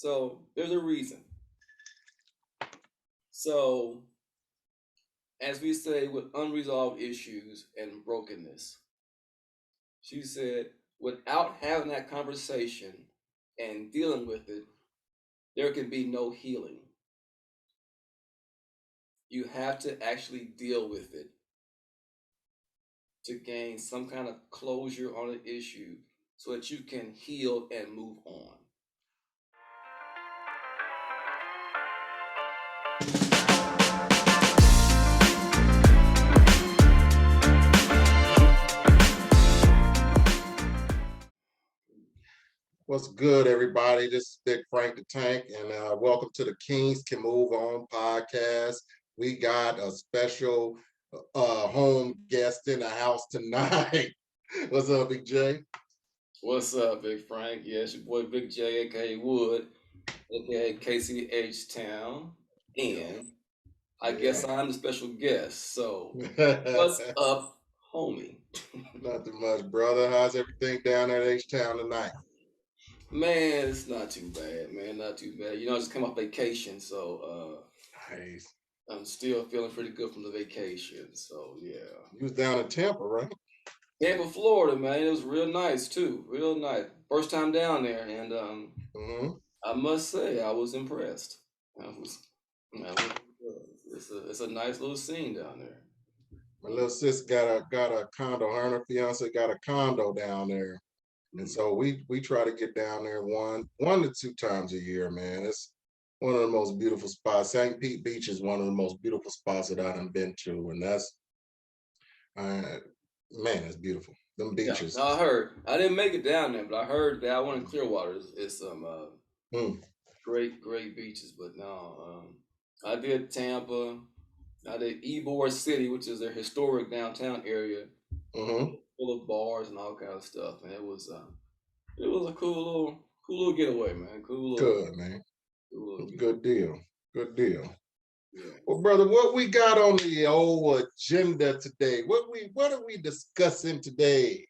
So there's a reason. So, as we say, with unresolved issues and brokenness, she said, without having that conversation and dealing with it, there can be no healing. You have to actually deal with it to gain some kind of closure on an issue so that you can heal and move on. What's good, everybody? This is Big Frank the Tank, and welcome to the Kings Can Move On podcast. We got a special home guest in the house tonight. What's up, Big J? What's up, Big Frank? Yes, your boy Big J, aka Wood, aka KCH Town, and I guess I'm the special guest. So, what's up, homie? Nothing much, brother. How's everything down at H-Town tonight? Man, it's not too bad, man. Not too bad. I just came off vacation, so Nice. I'm still feeling pretty good from the vacation. So yeah. You was down in Tampa, right? Tampa, Florida, man. It was real nice too. Real nice. First time down there, and Mm-hmm. I must say I was impressed. I was, I was it's a nice little scene down there. My little sis got a condo. Her and her fiance got a condo down there. And so we try to get down there one to two times a year, man. It's one of the most beautiful spots. St. Pete Beach is one of the most beautiful spots that I've been to, and that's uh, man, it's beautiful. Them Yeah, beaches. I heard. I didn't make it down there, but I heard that I went in Clearwater. It's some Mm. great beaches. But no, I did Tampa. I did Ybor City, which is their historic downtown area, Mm-hmm. full of bars and all kind of stuff. And it was a cool little getaway, man. Good, man. Cool little getaway. Good deal. Good deal. Yeah. Well, brother, what we got on the old agenda today? What are we discussing today?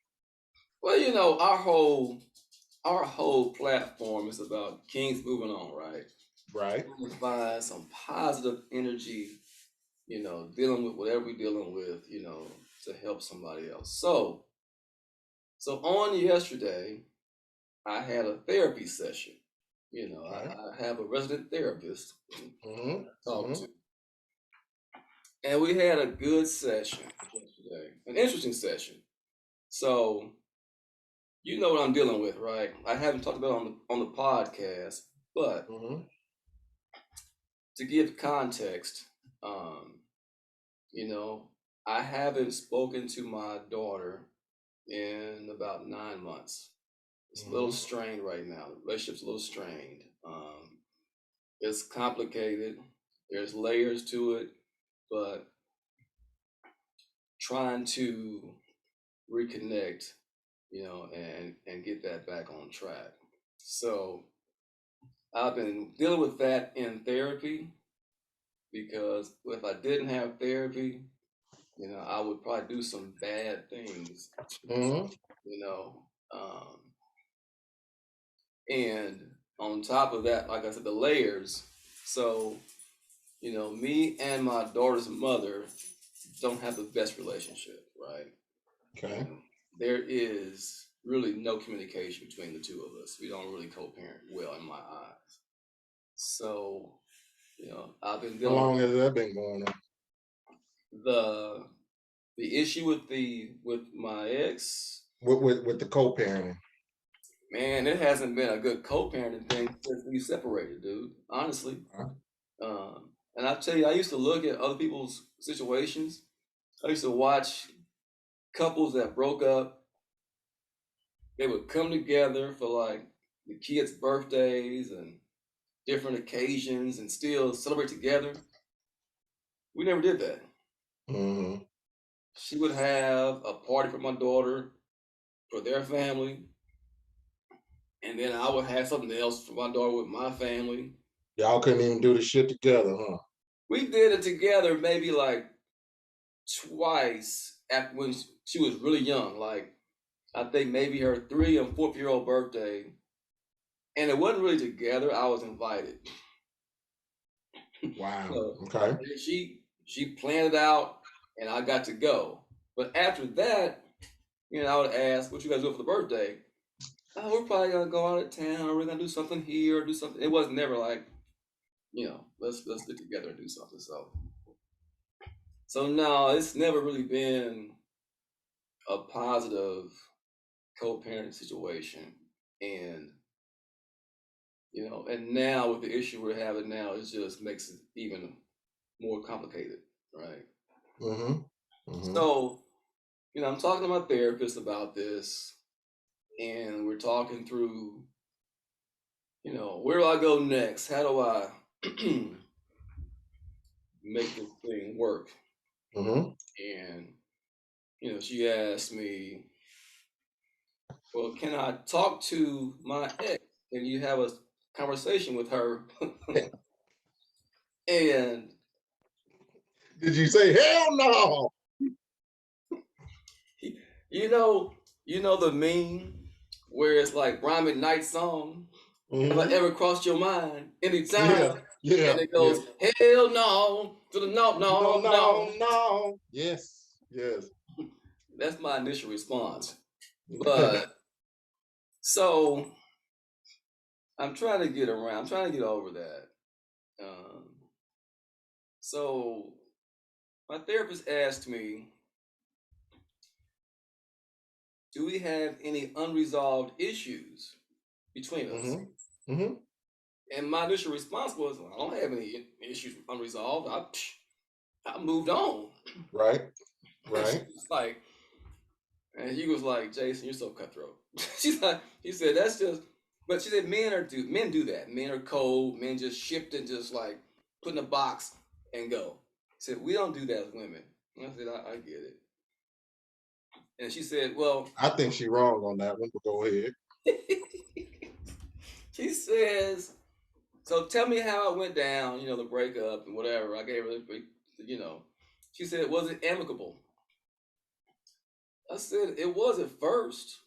Well, our whole platform is about kings moving on, right? Right. Trying to find some positive energy, dealing with whatever we're dealing with, to help somebody else. So on yesterday, I had a therapy session. Okay. I have a resident therapist Mm-hmm. I talk Mm-hmm. to, and we had a good session yesterday, an interesting session. So you know what I'm dealing with, right? I haven't talked about it on the podcast, but Mm-hmm. to give context, um, you know, I haven't spoken to my daughter in about 9 months. It's a little Mm-hmm. strained right now. The relationship's a little strained. It's complicated. There's layers to it, but trying to reconnect, and get that back on track. So I've been dealing with that in therapy because if I didn't have therapy, I would probably do some bad things, Mm-hmm. you know. Um, and on top of that, like I said, the layers. So, me and my daughter's mother don't have the best relationship, right? Okay. And there is really no communication between the two of us. We don't really co-parent well in my eyes. So, I've been How dealing long has that been going on? with the issue with my ex. With the co-parenting. Man, it hasn't been a good co-parenting thing since we separated, dude. Honestly, Huh? and I tell you, I used to look at other people's situations. I used to watch couples that broke up. They would come together for like the kids' birthdays and different occasions and still celebrate together. We never did that. Mm-hmm. She would have a party for my daughter, for their family, and then I would have something else for my daughter with my family. Y'all couldn't even do the shit together, huh? We did it together maybe like twice after when she was really young. Like I think maybe her 3 and 4-year-old birthday. and it wasn't really together. I was invited. Wow. So Okay. she planned it out, and I got to go. But after that, I would ask, "What you guys doing for the birthday?" Oh, we're probably gonna go out of town, or we're gonna do something here, or do something. It was never like, let's get together and do something. So no, it's never really been a positive co-parenting situation, and and now with the issue we're having now, it just makes it even more complicated, right? Mm-hmm. Mm-hmm. So, I'm talking to my therapist about this, and we're talking through, where do I go next? How do I make this thing work? Mm-hmm. And, she asked me, well, can I talk to my ex? Can you have a conversation with her? And Did you say hell no? he, you know, the meme where it's like Rhyme Night song. Have I Mm-hmm. ever crossed your mind anytime? Yeah. Yeah. And it Yeah. goes, hell no, to the no, No, no, no, no. no. Yes. Yes. That's my initial response. But so I'm trying to get over that. Um, so my therapist asked me, do we have any unresolved issues between us? Mm-hmm. Mm-hmm. And my initial response was, well, I don't have any issues unresolved. I moved on. Right. And she Right. was like, and he was like, Jason, you're so cutthroat. He said, that's just, but she said, men do that. Men are cold. Men just shift and just like put in a box and go. She said, we don't do that as women. And I said, I get it. And she said, well, I think she wrong on that one, but go ahead. she says, so tell me how it went down, the breakup and whatever. I gave her, you know, she said, was it amicable? I said, it was at first,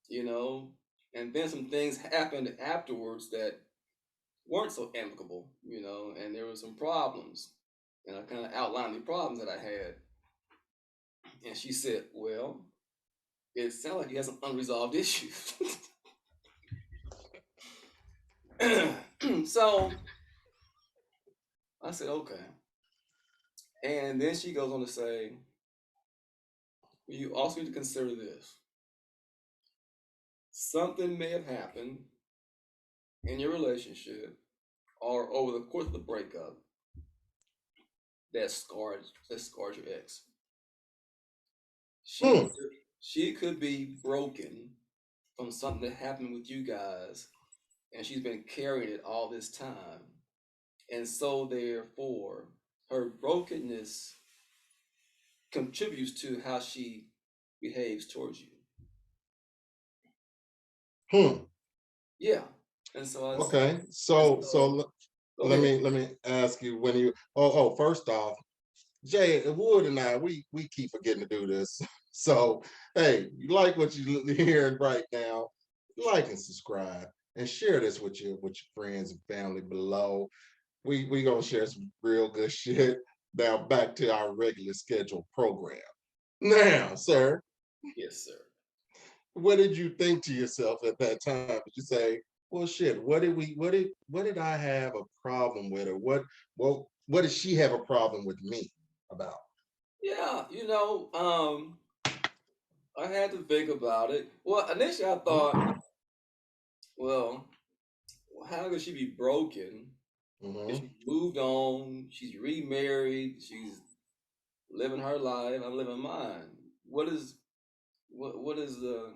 you know, and then some things happened afterwards that weren't so amicable, and there were some problems. And I kind of outlined the problems that I had. And she said, well, it sounds like you have some unresolved issues. So I said, okay. And then she goes on to say, well, you also need to consider this. Something may have happened in your relationship or over the course of the breakup that scarred your ex. She Hmm. could, she could be broken from something that happened with you guys, and she's been carrying it all this time. And so therefore, her brokenness contributes to how she behaves towards you. Hmm. Yeah. And so I Okay. and So so go let ahead. me ask you when you first off, Jay Wood and I we keep forgetting to do this. So hey, you like what you hearing right now, like and subscribe and share this with your friends and family below. We gonna share some real good shit. Now back to our regular scheduled program. Now, sir, Yes, sir. what did you think to yourself at that time? Did you say, well shit, what did I have a problem with? Or what did she have a problem with me about? Yeah, I had to think about it. Well, initially I thought, Mm-hmm. well, how could she be broken if Mm-hmm. she moved on, she's remarried, she's living her life, I'm living mine. What is the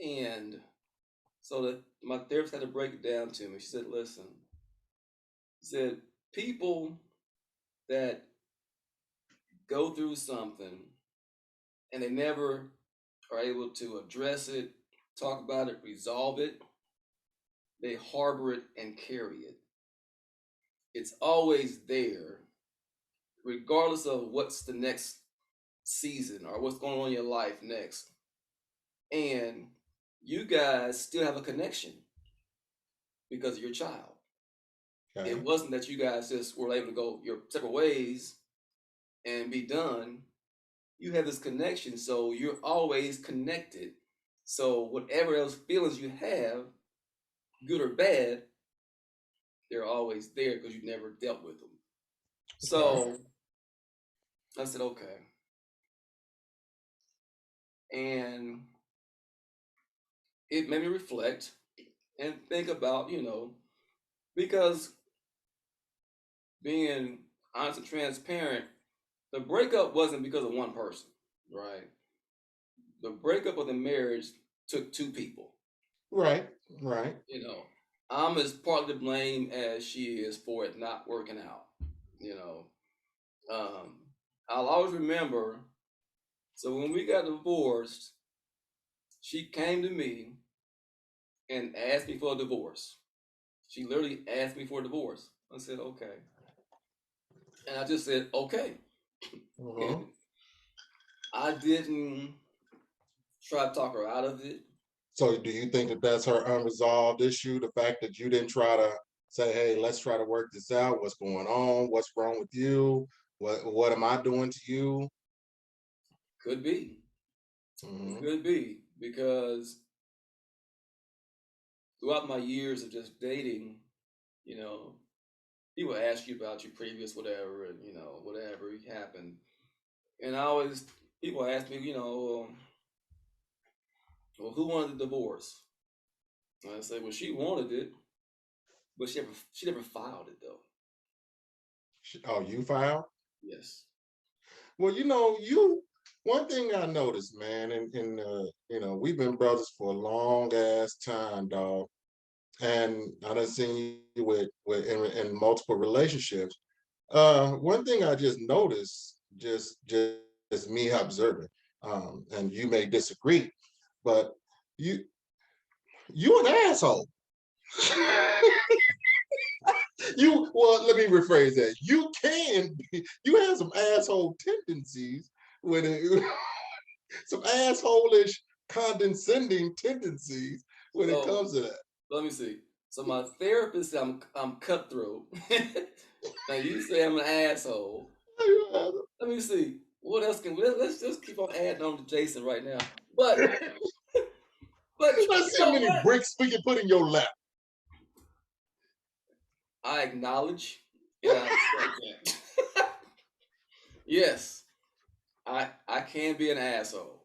end? So that my therapist had to break it down to me. She said, listen, she said, people that go through something and they never are able to address it, talk about it, resolve it, they harbor it and carry it. It's always there, regardless of what's the next season or what's going on in your life next. And you guys still have a connection because of your child. It Okay. wasn't that you guys just were able to go your separate ways and be done. You have this connection, so you're always connected. So whatever else feelings you have, good or bad, they're always there because you never dealt with them. Okay. So I said, okay. And it made me reflect and think about, because being honest and transparent, the breakup wasn't because of one person, right? The breakup of the marriage took two people. Right. Right. You know, I'm as partly to blame as she is for it not working out. You know, um, I'll always remember. So when we got divorced, she came to me and asked me for a divorce. She literally asked me for a divorce. I said, okay. And I just said, okay. Uh-huh. I didn't try to talk her out of it. So do you think that that's her unresolved issue? The fact that you didn't try to say, "Hey, let's try to work this out. What's going on? What's wrong with you? What am I doing to you?" Could be. Hmm. Could be. Because throughout my years of just dating, you know, people ask you about your previous whatever, and, whatever happened. And I always, people ask me, well, who wanted the divorce? And I say, well, she wanted it, but she never filed it though. Oh, you filed? Yes. Well, one thing I noticed, man, and we've been brothers for a long ass time, dog. And I done seen you with in multiple relationships. One thing I just noticed, just me observing, and you may disagree, but you you an asshole. Let me rephrase that. You have some asshole tendencies when it, some assholish condescending tendencies when it So comes to that. let me see. So my therapist said I'm cutthroat. Now you say I'm an asshole. Let me see. What else can let's just keep on adding on to Jason right now. But Let's you see how know many what? bricks we can put in your lap. I acknowledge and I accept that. Yes, I can be an asshole.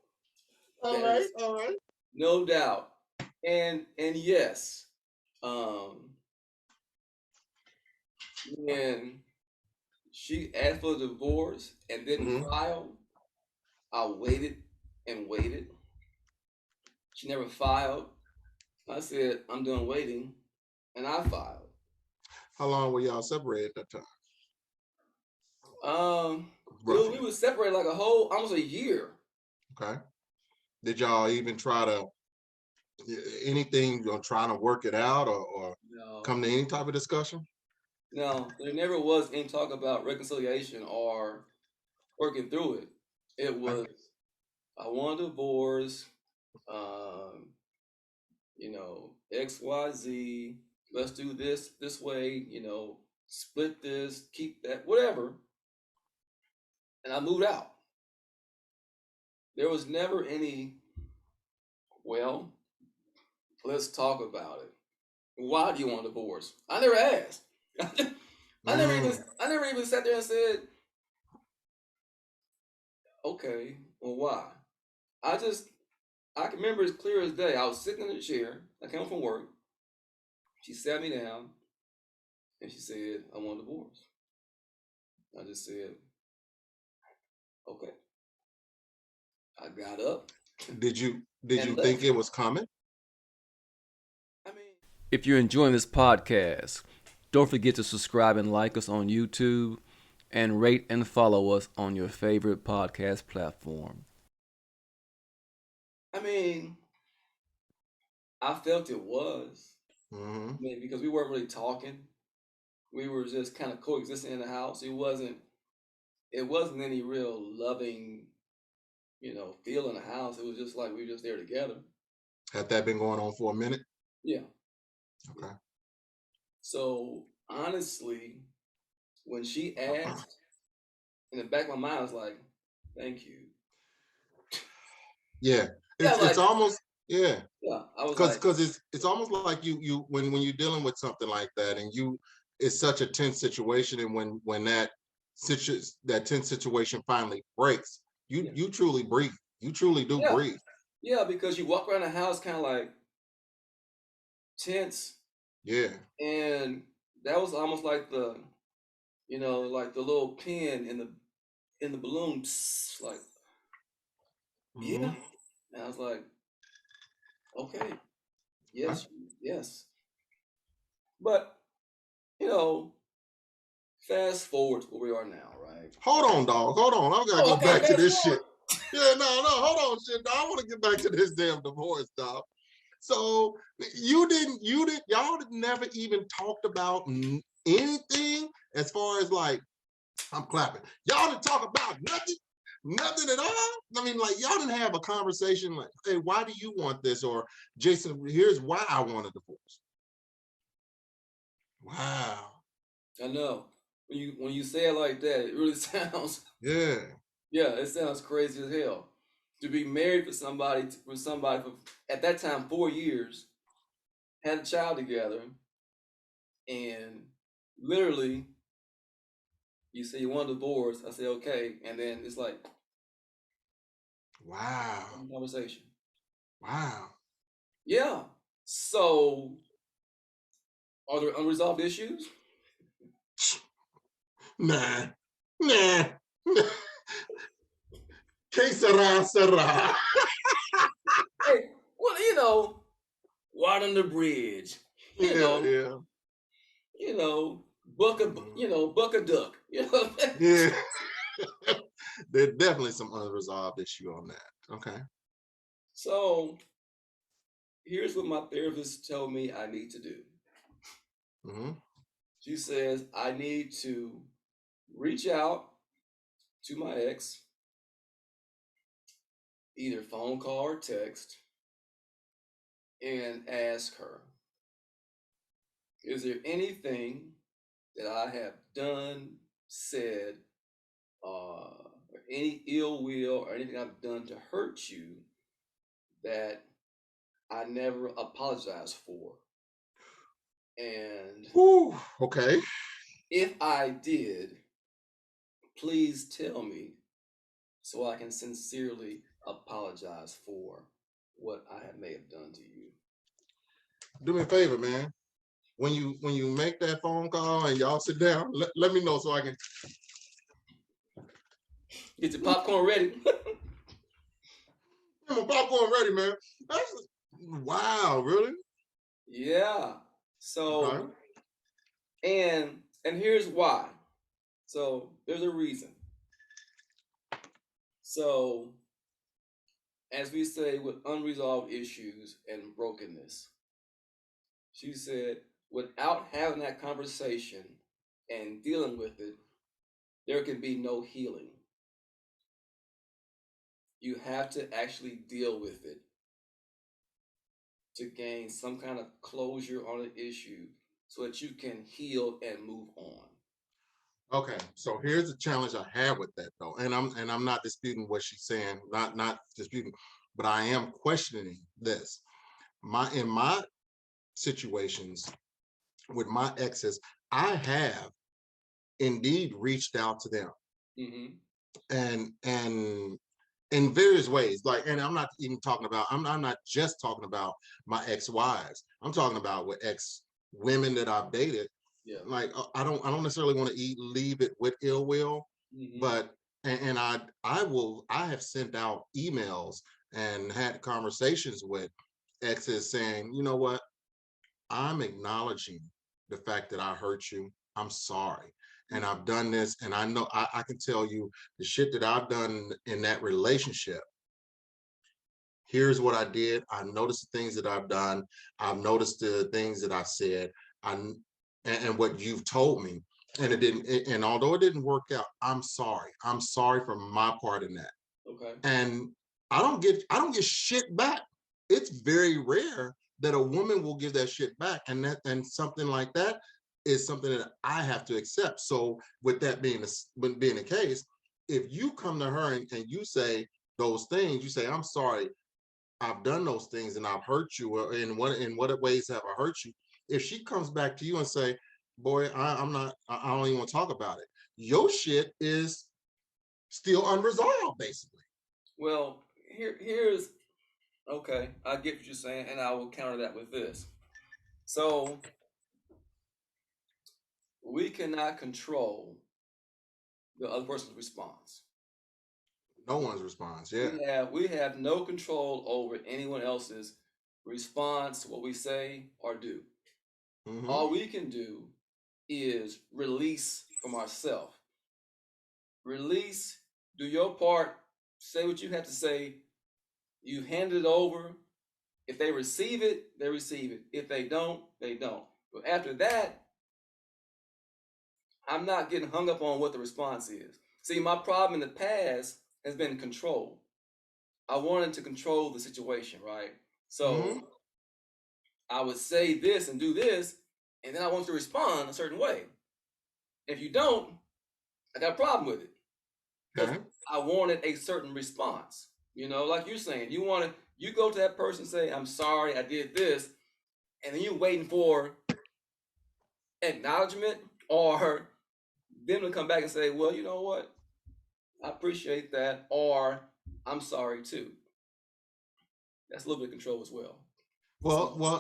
All That right, is all right. no doubt. And yes, um, when she asked for a divorce and didn't Hmm. file, I waited and waited. She never filed. I said, I'm done waiting, and I filed. How long were y'all separated at that time? Um, we Roughly. were separated like a whole almost a year. Okay. Did y'all even try to anything trying to work it out or No, come to any type of discussion? no, there never was any talk about reconciliation or working through it. It Okay. was I want a divorce. Um, XYZ. Let's do this way. Split this, keep that, whatever. And I moved out. There was never any. Well, let's talk about it. Why do you want a divorce? I never asked. I never even Mm, I never even sat there and said, okay, well why? I just I can remember as clear as day. I was sitting in a chair. I came home from work. She sat me down and she said, I want a divorce. I just said, okay. I got up did you and think left. it was coming? I mean, if you're enjoying this podcast, don't forget to subscribe and like us on YouTube and rate and follow us on your favorite podcast platform. I mean, I felt it was. Hmm. I mean, because we weren't really talking. We were just kind of coexisting in the house. It wasn't any real loving, feel in the house. It was just like we were just there together. Had that been going on for a minute? Yeah. Okay. So honestly, when she asked, in the back of my mind, I was like, "Thank you." Yeah. Yeah, It's like almost, yeah. yeah. I was Because like, it's almost like you when you're dealing with something like that, and you it's such a tense situation, and when that tense situation finally breaks, yeah, you truly breathe. You truly do yeah, breathe. yeah, because you walk around the house kind of like tense, Yeah. and that was almost like like the little pin in the balloon, psst, like Hmm. yeah. And I was like, okay, Okay. yes, yes. But you know, fast forward to where we are now, right? Hold on, dog. Hold on. I gotta Oh, go I got back to fast this forward. shit. Yeah, no, hold on, shit. Dog. I want to get back to this damn divorce, dog. So y'all never even talked about anything as far as like, I'm clapping. Y'all didn't talk about nothing, nothing at all. I mean, like y'all didn't have a conversation like, hey, why do you want this? Or Jason, here's why I want a divorce. Wow. I know. When you say it like that, it really sounds Yeah. yeah, it sounds crazy as hell. To be married for somebody for at that time 4 years, had a child together, and literally you say you want a divorce. I say okay, and then it's like Wow. conversation. Wow. Yeah. So are there unresolved issues? Nah. Nah. Que sera, sera. Hey, well, water under the bridge. You Yeah, know, yeah. Mhm. buck a duck. Yeah. There's definitely some unresolved issue on that. Okay. So here's what my therapist told me I need to do. Hmm. She says I need to reach out to my ex, either phone call or text, and ask her, is there anything that I have done, said, or any ill will or anything I've done to hurt you that I never apologized for? And Whew, okay. if I did, please tell me so I can sincerely apologize for what may have done to you. Do me a favor, man. When you make that phone call and y'all sit down, let me know so I can. Get your popcorn ready. My popcorn ready, man. That's, wow, really? Yeah. Okay. So and here's why. So there's a reason. So as we say with unresolved issues and brokenness, she said without having that conversation and dealing with it, there can be no healing. You have to actually deal with it to gain some kind of closure on an issue so that you can heal and move on. Okay. So here's the challenge I have with that though, and I'm not disputing what she's saying, not disputing, but I am questioning this. In my situations with my exes, I have indeed reached out to them, Mm-hmm. and in various ways. Like, and I'm not even talking about, I'm not just talking about my ex-wives. I'm talking about with ex women that I've dated. Yeah. Like, I don't necessarily want to leave it with ill will, Mm-hmm. but and I have sent out emails and had conversations with exes saying, you know what, I'm acknowledging the fact that I hurt you. I'm sorry. And I've done this, and I know I can tell you the shit that I've done in that relationship. Here's what I did. I noticed the things that I've done. I've noticed the things that I said. I and what you've told me. And it didn't. And although it didn't work out, I'm sorry. I'm sorry for my part in that. Okay. And I don't get shit back. it's very rare that a woman will give that shit back, and something like that is something that I have to accept. So with that being being the case, if you come to her and you say those things, you say, I'm sorry, I've done those things and I've hurt you, or in what ways have I hurt you? If she comes back to you and say, boy, I'm not, I don't even want to talk about it, your shit is still unresolved, basically. Well, here's okay. I get what you're saying, and I will counter that with this. So we cannot control the other person's response. No one's response. Yeah. We have no control over anyone else's response to what we say or do. Hmm. All we can do is release from ourselves. Release, do your part, say what you have to say. You hand it over. If they receive it, they receive it. If they don't, they don't. But after that, I'm not getting hung up on what the response is. See, my problem in the past has been control. I wanted to control the situation, right? So Hmm. I would say this and do this, and then I want to respond a certain way. If you don't, I got a problem with it because Okay. I wanted a certain response. Like you're saying, you go to that person and say, I'm sorry, I did this, and then you're waiting for acknowledgement or them to come back and say, well, you know what? I appreciate that, or I'm sorry too. That's a little bit of control as well.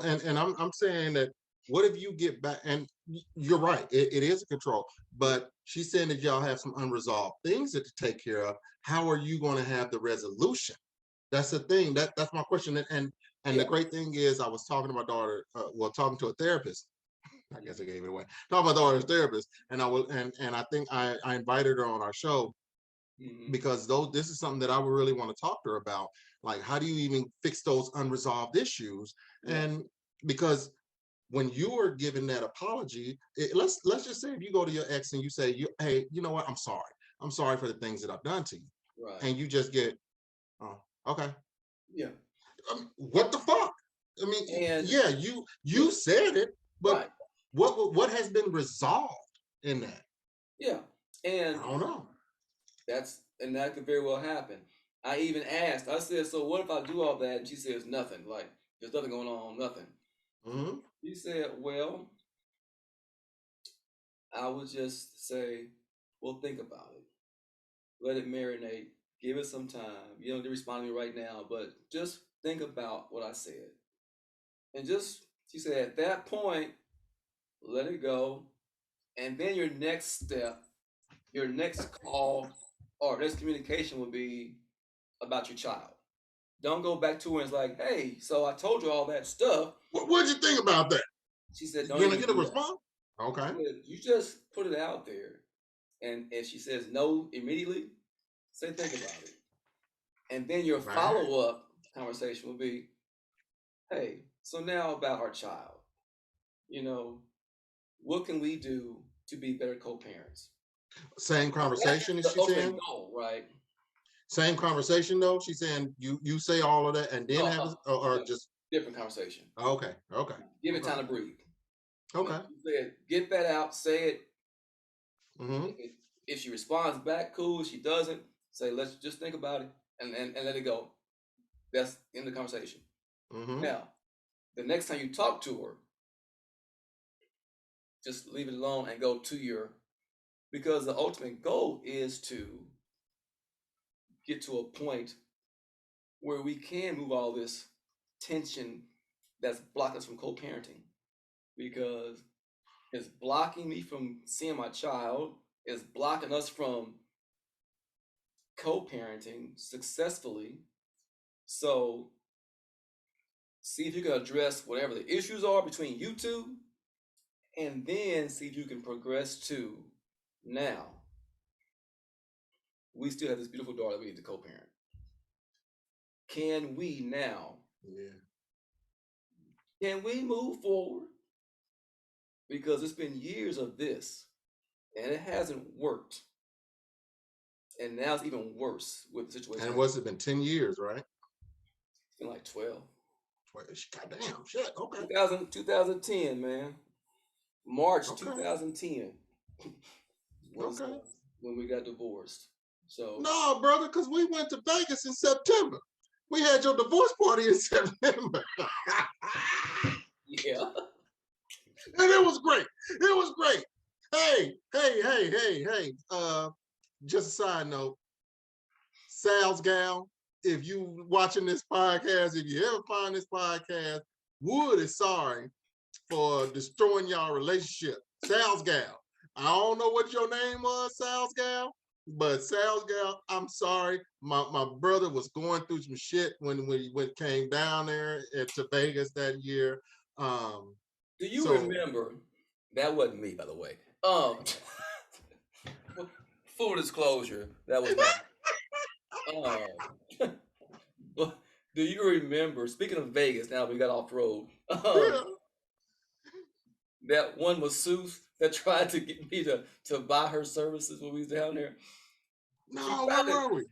And I'm saying that, what if you get back, and you're right, it is a control, Yeah, but she's saying that y'all have some unresolved things to take care of. How are you going to have the resolution? That's the thing. That's my question. And the yeah, great thing is, I was talking to my daughter, well, talking to a therapist. I guess I mm-hmm. gave it away. Talking to my daughter's therapist, and I will, and I think I invited her on our show Mm-hmm. because those this is something that I would really want to talk to her about. Like, how do you even fix those unresolved issues? Yeah, And because when you are giving that apology, let's just say if you go to your ex and you say, hey, you know what, I'm sorry for the things that I've done to you, right. and you just get, oh, okay, Yeah, what the fuck? I mean, and yeah, you yeah, said it, but right. what has been resolved in that? Yeah, and I don't know. that could very well happen. I even asked. I said, "So what if I do all that?" And she says, "Nothing. Like there's nothing going on. Nothing." Hmm. She said, "Well, I would just say, well, think about it. Let it marinate. Give it some time. You don't need to respond to me right now, but just think about what I said." And she said, at that point, let it go. And then your next step, your next call or next communication will be about your child. Don't go back to her and it's like, hey, so I told you all that stuff. What'd you think about that? She said, don't You gonna even get a do that. response? Okay. She said, you just put it out there. And if she says no immediately, say, think about it. And then your Right. follow up conversation will be, hey, so now about our child. You know, what can we do to be better co parents? Same That's conversation as the she ultimate saying. goal, right? Same conversation though. She's saying you say all of that and then No, have no, or no. just Different conversation. okay, okay, Give it okay, time to breathe. okay. You said, get that out, say it. Mm-hmm. If she responds back, cool. If she doesn't, say, let's just think about it and let it go. That's in the conversation. Mm-hmm. Now, the next time you talk to her, just leave it alone and go to because the ultimate goal is to get to a point where we can move all this tension that's blocking us from co-parenting because it's blocking me from seeing my child, it's blocking us from co-parenting successfully. So see if you can address whatever the issues are between you two, and then see if you can progress to now. We still have this beautiful daughter we need to co-parent. Can we now? Yeah. Can we move forward? Because it's been years of this, and it hasn't worked, and now it's even worse with the situation. And It's what's it been 10 years, right? been like 12. Goddamn shit. Okay. 2010, man. March Okay. 2010 was Okay. when we got divorced. So No, brother, because we went to Vegas in September. We had your divorce party in September. yeah, And it was great. It was great. Hey. Just a side note, Sal's gal, if you watching this podcast, if you ever find this podcast, Wood is sorry for destroying y'all relationship. Sal's gal. I don't know what your name was, Sal's gal, but Sal's gal, I'm sorry. My brother was going through some shit when we came down there to Vegas that year. do you So remember? That wasn't me, by the way. Full disclosure, that was not. Um, but do you remember? Speaking of Vegas, now we got off road. yeah. That one masseuse that tried to get me to buy her services when we was down there. She No, where tried to. were we?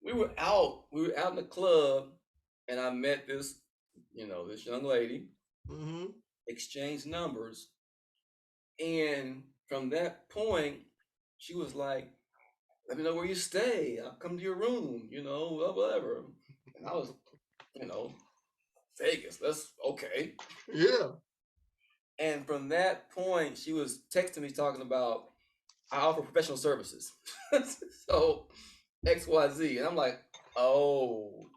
We were out. We were out in the club, and I met this young lady. Mm-hmm. Exchanged numbers, and from that point, she was like, "Let me know where you stay. I'll come to your room. Whatever." And I was, you know, Vegas. That's okay. Yeah. And from that point, she was texting me talking about I offer professional services. So XYZ. And I'm like, oh,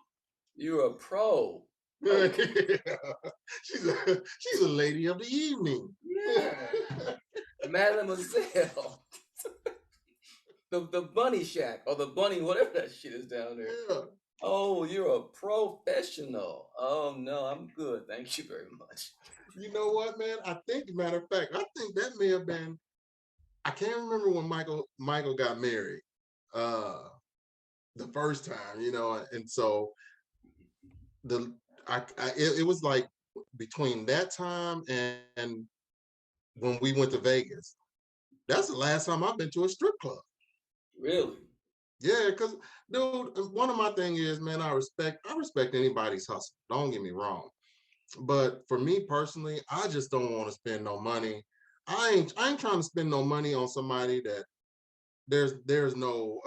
you're a pro. Okay. She's a lady of the evening. Yeah. Mademoiselle. The bunny shack or the bunny, whatever that shit is down there. Yeah. Oh, you're a professional. Oh no, I'm good. Thank you very much. You know what, man? I think, matter of fact, I think that may have been. I can't remember when Michael got married, uh, the first time, and so the it was like between that time and when we went to Vegas. That's the last time I've been to a strip club. Really? Yeah, because dude, one of my thing is, man, I respect anybody's hustle. Don't get me wrong. But for me personally, I just don't want to spend no money. I ain't trying to spend no money on somebody that there's no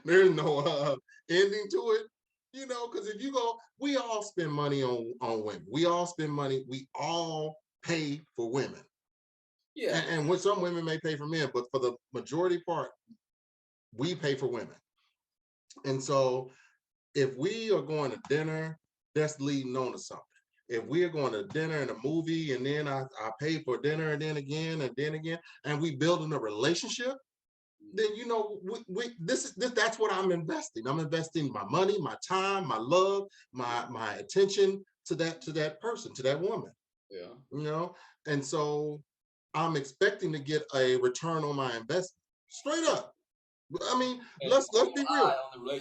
there's no ending to it. Because if you go, we all spend money on women. We all spend money. We all pay for women. Yeah. And when some women may pay for men, but for the majority part, we pay for women. And so if we are going to dinner, that's leading on to something. If we are going to dinner and a movie, and then I pay for dinner and then again, and we building a relationship, then that's what I'm investing. I'm investing my money, my time, my love, my attention to that person, to that woman. Yeah. And so I'm expecting to get a return on my investment. Straight up. I mean, And let's so am be real. I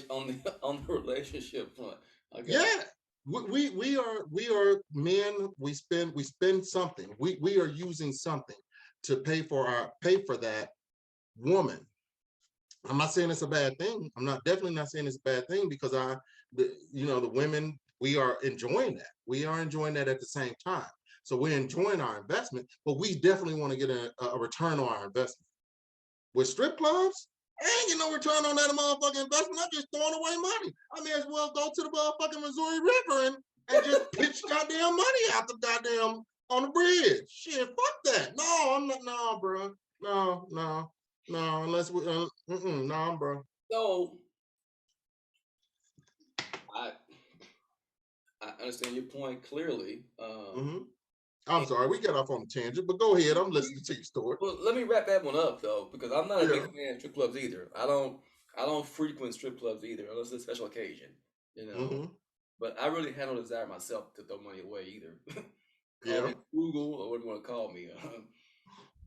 on the relationship front. I got Yeah, we are men. We spend something. We are using something to pay for that woman. I'm not saying it's a bad thing. I'm not definitely not saying it's a bad thing because the women, we are enjoying that. We are enjoying that at the same time. So we're enjoying our investment, but we definitely want to get a return on our investment. With strip clubs, I ain't getting no return on that motherfucking investment. I'm just throwing away money. I may as well go to the motherfucking Missouri River and just pitch goddamn money out the goddamn on the bridge. Shit, fuck that. No, I'm not. No, bro. No. Unless we, no, bro. So I I understand your point clearly. hmm I'm And sorry, we get off on a tangent, but go ahead. I'm listening to your story. well, let me wrap that one up though, because I'm not a big Yeah. fan of strip clubs either. I don't frequent strip clubs either, unless it's a special occasion, you know. hmm But I really have no desire myself to throw money away either. Call Yeah. me frugal or whatever you want to call me,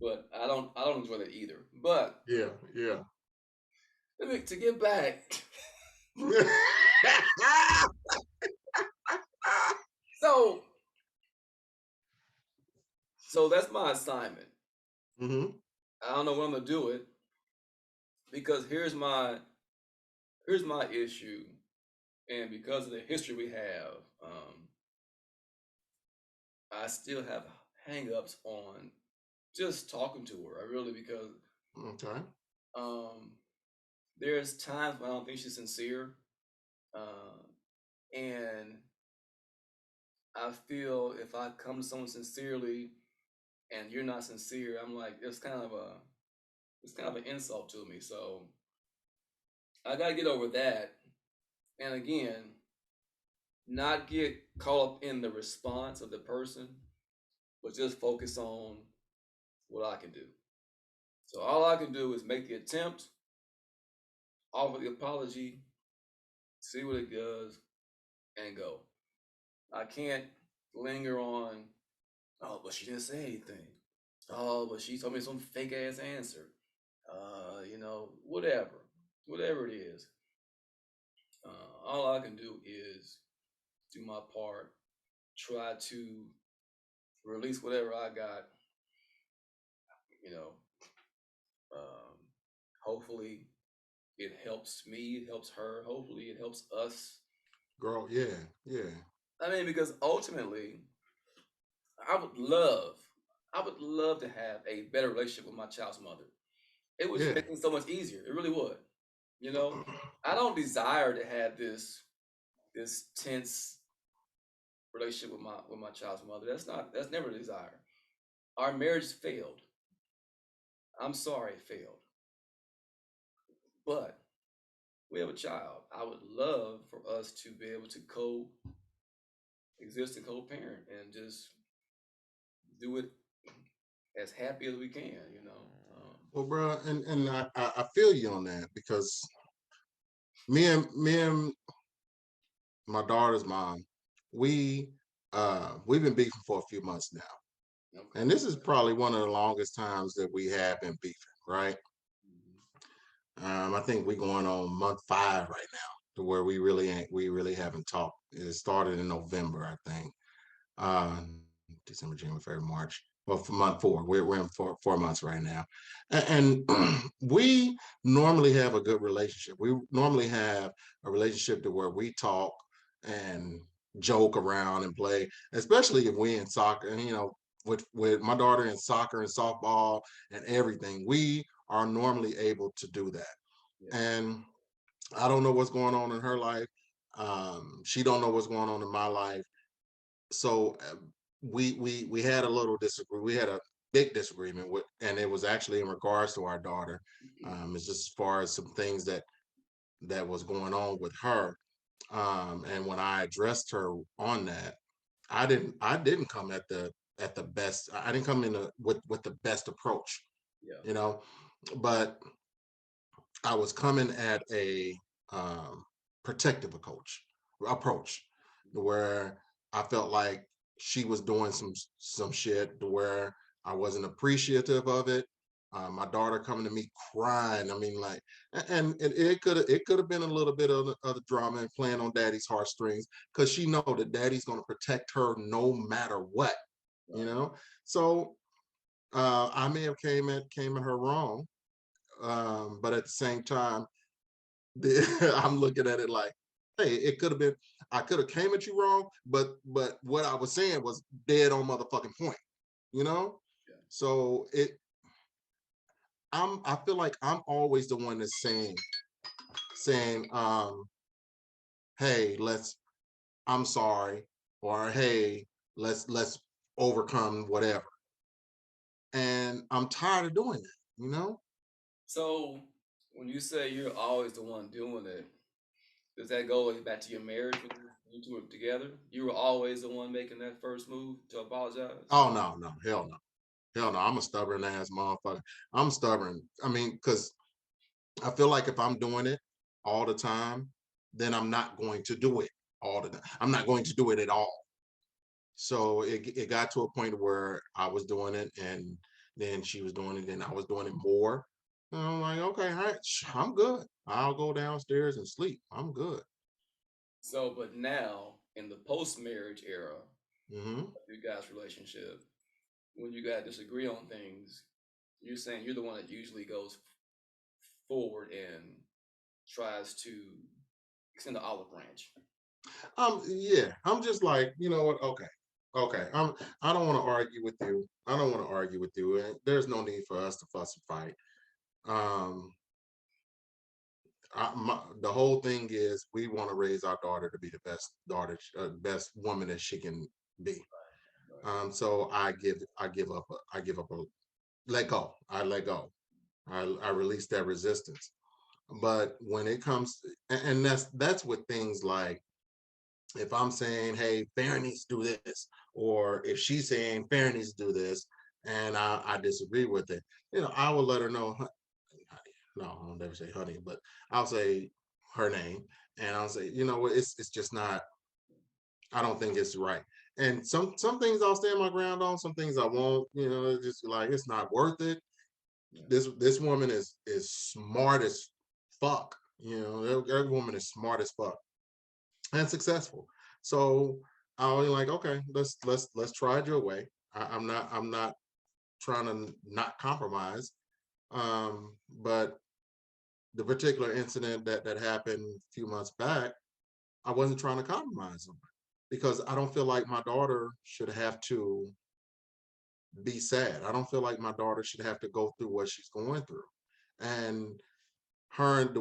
but I don't enjoy that either. But Yeah. Yeah. to get back, so so that's my assignment. hmm I don't know when I'm gonna do it because here's my issue. And because of the history we have, I still have hang-ups on just talking to her. I really because Okay. um, there's times when I don't think she's sincere, uh, and I feel if I come to someone sincerely and you're not sincere, I'm like it's kind of an insult to me. So I gotta get over that. And again, not get caught up in the response of the person, but just focus on what I can do. So all I can do is make the attempt, offer the apology, see what it does, and go. I can't linger on, oh, but she didn't say anything. Oh, but she told me some fake ass answer. Whatever. Whatever it is. All I can do is do my part, try to release whatever I got, you know. Um, Hopefully it helps me, it helps her, hopefully it helps us. Girl, yeah, yeah, I mean, because ultimately, I would love, I would love to have a better relationship with my child's mother. It would just yeah. make things so much easier. It really would. You know, I don't desire to have this tense relationship with my child's mother. That's never a desire. Our marriage failed. I'm sorry it failed. But we have a child. I would love for us to be able to coexist and co-parent and just do it as happy as we can. Well, bro, and I feel you on that because me and my daughter's mom, we we've been beefing for a few months now, Okay. and this is probably one of the longest times that we have been beefing, right? Mhm. I think we're going on month 5 right now, to where we really haven't talked. It started in November, I think. uh, December, January, February, March. Well, for month 4, we're in 4 months right now, and we normally have a good relationship. We normally have a relationship to where we talk and joke around and play, especially if we in soccer. And with my daughter in soccer and softball and everything, we are normally able to do that. Yeah. And I don't know what's going on in her life. She don't know what's going on in my life, so we had a little disagree. We had a big disagreement with, and it was actually in regards to our daughter. It's just as far as some things that was going on with her. And when I addressed her on that, I didn't come at the best. I didn't come in with the best approach, Yeah. you know. But I was coming at a um, protective approach, where I felt like she was doing some shit to where I wasn't appreciative of it. My daughter coming to me crying. I mean, like, and it could have been a little bit of the drama and playing on daddy's heartstrings, because she know that daddy's gonna protect her no matter what, you Right. know. So I may have came at her wrong, but at the same time, I'm looking at it like, hey, it could have been, I could have came at you wrong, but what I was saying was dead on motherfucking point, you know? Yeah. So I feel like I'm always the one that's saying, hey, I'm sorry, or hey, let's overcome whatever. And I'm tired of doing that, you know? So when you say you're always the one doing it, does that go back to your marriage when you two were together? You were always the one making that first move to apologize? Oh no, no, hell no. Hell no, I'm a stubborn ass motherfucker. I'm stubborn. I mean, because I feel like if I'm doing it all the time, then I'm not going to do it all the time. I'm not going to do it at all. So it got to a point where I was doing it, and then she was doing it, and I was doing it more. And I'm like, okay, all right, I'm good. I'll go downstairs and sleep. I'm good. So, but now in the post-marriage era Hmm. of you guys' relationship, when you guys disagree on things, you're saying you're the one that usually goes forward and tries to It's in the olive branch. Yeah, I'm just like, you know what? Okay, okay. I don't want to argue with you. I don't want to argue with you. And there's no need for us to fuss and fight. Um, the whole thing is we want to raise our daughter to be the best daughter, best woman that she can be. Right. So I give up a let go. I let go. I release that resistance. But when it comes, and that's with things like if I'm saying, hey, Farron needs to do this, or if she's saying Farron needs to do this, and I disagree with it, I will let her know. No, I'll never say honey, but I'll say her name, and I'll say, you know what, it's just not. I don't think it's right. And some things I'll stand my ground on, some things I won't. It's just like it's not worth it. Yeah. This woman is smart as fuck. Every woman is smart as fuck and successful. So I was like, okay, let's try it your way. I'm not trying to not compromise. But the particular incident that happened a few months back, I wasn't trying to compromise on it because I don't feel like my daughter should have to be sad. I don't feel like my daughter should have to go through what she's going through. And the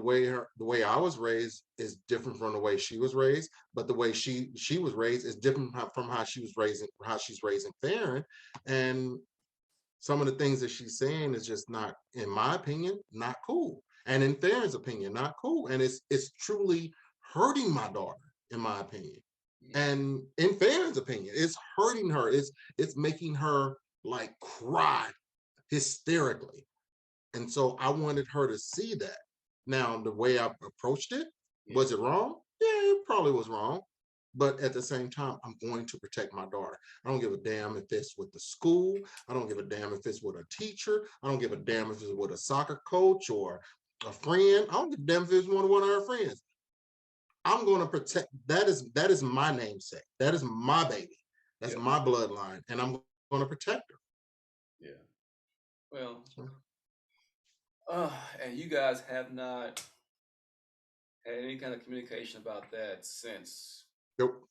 way I was raised is different from the way she was raised, but the way she was raised is different from how she's raising Farron. And some of the things that she's saying is just not, in my opinion, not cool. And in Farron's opinion, not cool. And it's truly hurting my daughter, in my opinion. Yeah. And in Farron's opinion, it's hurting her. It's making her like cry hysterically. And so I wanted her to see that. Now, the way I approached it, Yeah. was it wrong? Yeah, it probably was wrong. But at the same time, I'm going to protect my daughter. I don't give a damn if it's with the school. I don't give a damn if it's with a teacher. I don't give a damn if it's with a soccer coach or a friend. I don't give a damn if it's one of her friends. I'm going to protect. That is my namesake. That is my baby. That's Yeah. my bloodline, and I'm going to protect her. Yeah. Well, So, and you guys have not had any kind of communication about that since. nope.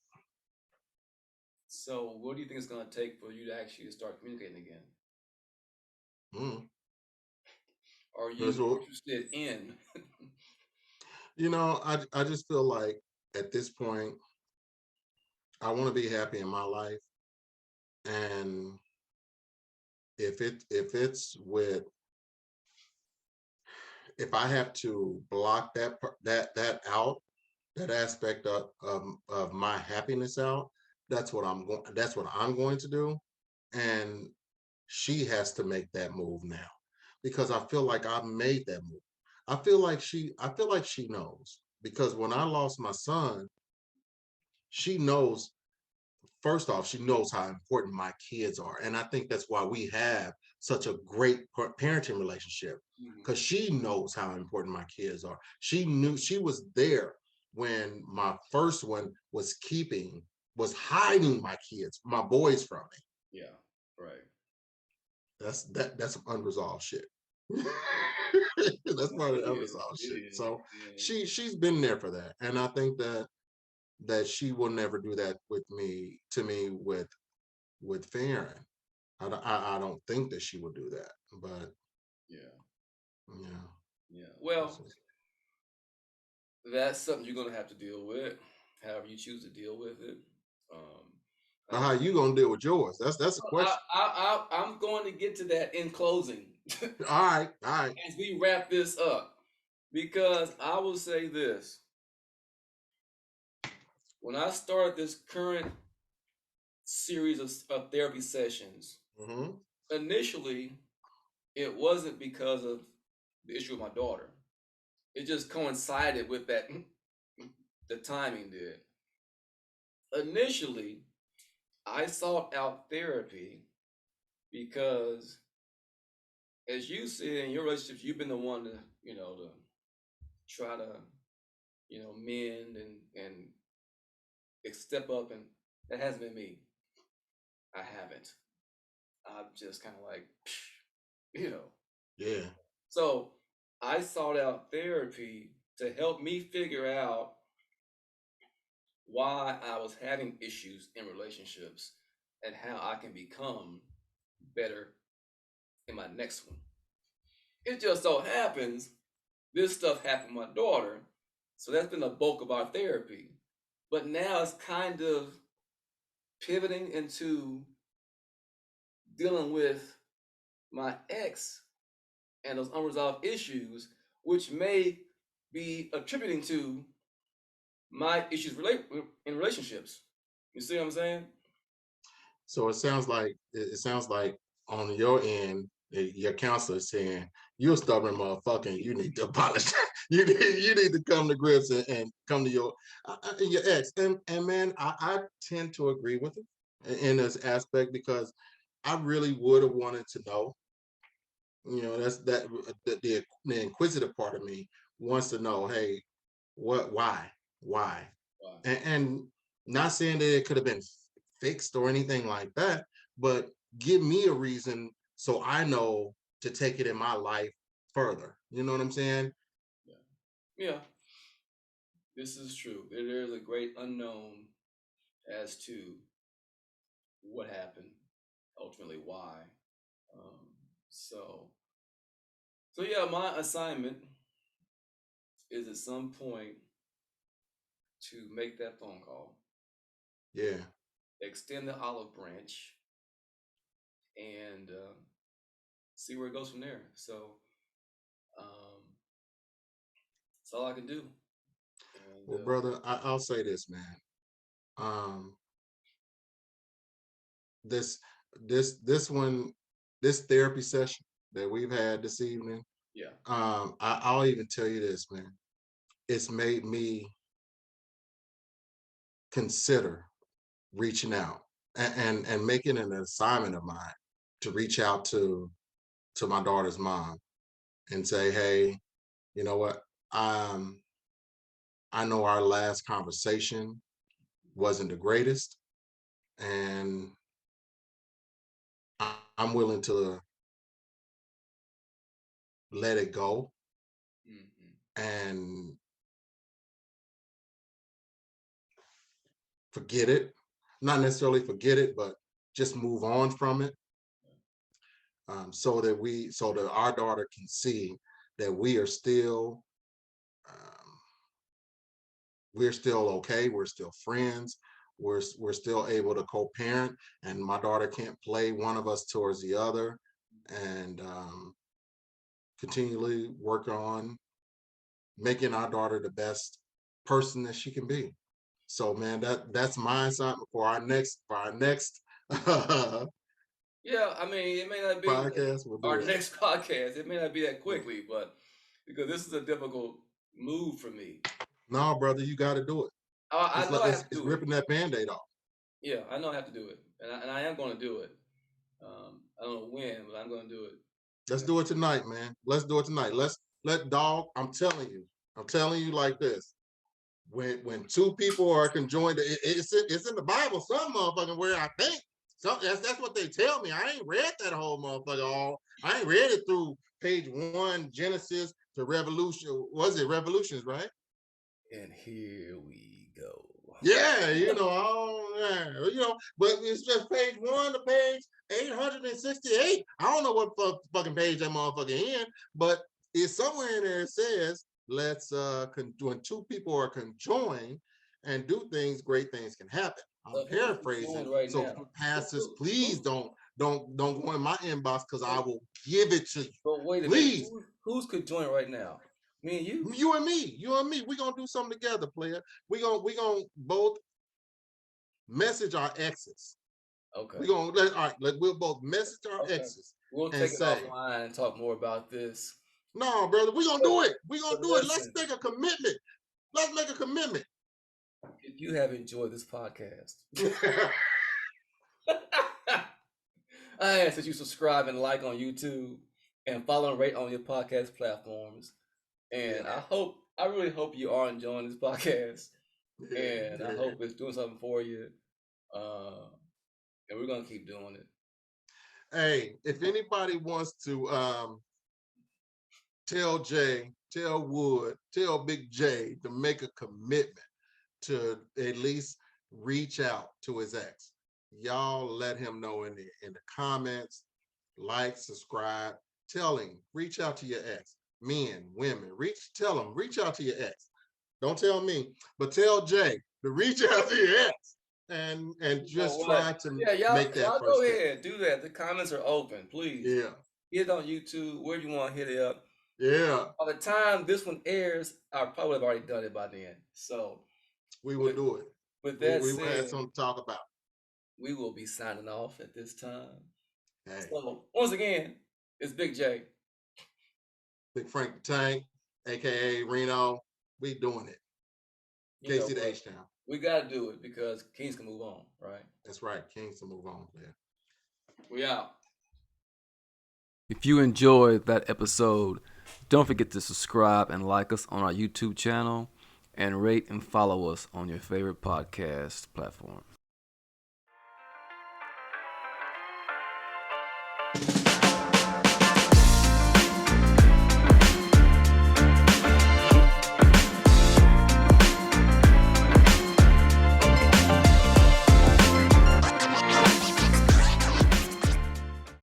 So, what do you think it's going to take for you to actually start communicating again? Mm. Are That's you what, interested in? I just feel like at this point, I want to be happy in my life, and if I have to block that out, that aspect of my happiness out, that's what I'm going to do. And she has to make that move now because I feel like I've made that move. I feel like she knows because when I lost my son, she knows. First off, she knows how important my kids are. And I think that's why we have such a great parenting relationship Mhm. because she knows how important my kids are. She was there when my first one was hiding my kids, my boys from me. Yeah. Right. That's some unresolved shit. That's part of It the is. unresolved It shit. is. So Yeah. she's been there for that. And I think that she will never do that to me with Farron. I don't think that she would do that, but Yeah. yeah. Yeah. Well, that's something you're gonna have to deal with, however you choose to deal with it. Um, But I, how you gonna deal with yours? That's a I, question. I'm going to get to that in closing All right. as we wrap this up, because I will say this: when I started this current series of therapy sessions, Mm-hmm. initially it wasn't because of the issue with my daughter. It just coincided with that. The timing did. Initially, I sought out therapy because, as you said in your relationships, you've been the one to, to try to, mend and step up, and that hasn't been me. I haven't. I'm just kind of like, you know. Yeah. So I sought out therapy to help me figure out why I was having issues in relationships and how I can become better in my next one. It just so happens this stuff happened with my daughter, so that's been the bulk of our therapy. But now it's kind of pivoting into dealing with my ex and those unresolved issues, which may be attributing to my issues in relationships. You see what I'm saying? So it sounds like on your end, your counselor is saying you're a stubborn motherfucker and you need to apologize. You need to come to grips and come to your ex. And man, I tend to agree with him in this aspect because I really would have wanted to know. You know, that's the inquisitive part of me wants to know, hey, why, Wow. and not saying that it could have been fixed or anything like that, but give me a reason so I know to take it in my life further. You know what I'm saying? Yeah. Yeah. This is true. There is a great unknown as to what happened, ultimately why. Um, so, so yeah, my assignment is at some point to make that phone call, Yeah. extend the olive branch, and see where it goes from there. So, um, that's all I can do. And Well, brother, I'll say this, man. Um, this this one, this therapy session that we've had this evening, yeah, I'll even tell you this, man. It's made me consider reaching out and making an assignment of mine to reach out to my daughter's mom and say, hey, you know what? Um, I know our last conversation wasn't the greatest, and I'm willing to let it go hmm and forget it. Not necessarily forget it, but just move on from it, so that our daughter can see that um, we're still okay. We're still friends. We're still able to co-parent, and my daughter can't play one of us towards the other, and continually work on making our daughter the best person that she can be. So, man, that's my assignment for our next yeah. I mean, it may not be podcast. We'll do our that. next podcast. It may not be that quickly, but because this is a difficult move for me, No, brother, you got to do it. I It's know like I have to it's do it. ripping that band-aid off. Yeah, I know I have to do it, and I am going to do it. I don't know when, but I'm going to do it. Let's do it tonight, man. Let's do it tonight. Let's let dog. I'm telling you like this. When two people are conjoined, it's in the Bible, some motherfucking where I think. So that's what they tell me. I ain't read that whole motherfucker all. I ain't read it through page one, Genesis to Revolution. Was it Revolutions, right? And here we go. Yeah, but it's just page one to page 868. I don't know what fucking page that motherfucker in, but it's somewhere in there it says, let's when two people are conjoined and do things, great things can happen. I'm So who's paraphrasing. doing right So now? pastors, Who, please who's, don't go in my inbox because I but, will give it to you. but wait a minute. Please. Who's could join right now? Me and you? You and me, we're gonna do something together, player. We gonna both message our exes. Okay. We're gonna let all right, we'll both message our Okay. exes We'll and take it say, offline and talk more about this. no, brother, we're gonna But, do it. We're but gonna do it. Let's listen, make a commitment. Let's make a commitment. if you have enjoyed this podcast, I ask that you subscribe and like on YouTube and follow and rate on your podcast platforms. Yeah, And I really hope you are enjoying this podcast. yeah, And I yeah. hope it's doing something for you. Uh, and we're gonna keep doing it. Hey, if anybody wants to tell Jay, tell Wood, tell Big J to make a commitment, to at least reach out to his ex. Y'all let him know in the comments, like, subscribe, tell him, reach out to your ex. Men, women, tell him, reach out to your ex. Don't tell me, but tell Jay to reach out to your ex and You know just try what? to Yeah, make that y'all first go step. ahead, do that. The comments are open, please. Yeah, Hit it on YouTube, where you want to hit it up. yeah, By the time this one airs, I probably have already done it by then. So we will with do it. with We that we will have said, something to talk about. we will be signing off at this time. Hey, So once again, it's Big J. Big Frank the Tank, aka Reno, we doing it. You know KC to what? H Town. We gotta do it because Kings can move on, right? That's right. Kings to move on, man. We out. If you enjoyed that episode, don't forget to subscribe and like us on our YouTube channel and rate and follow us on your favorite podcast platform.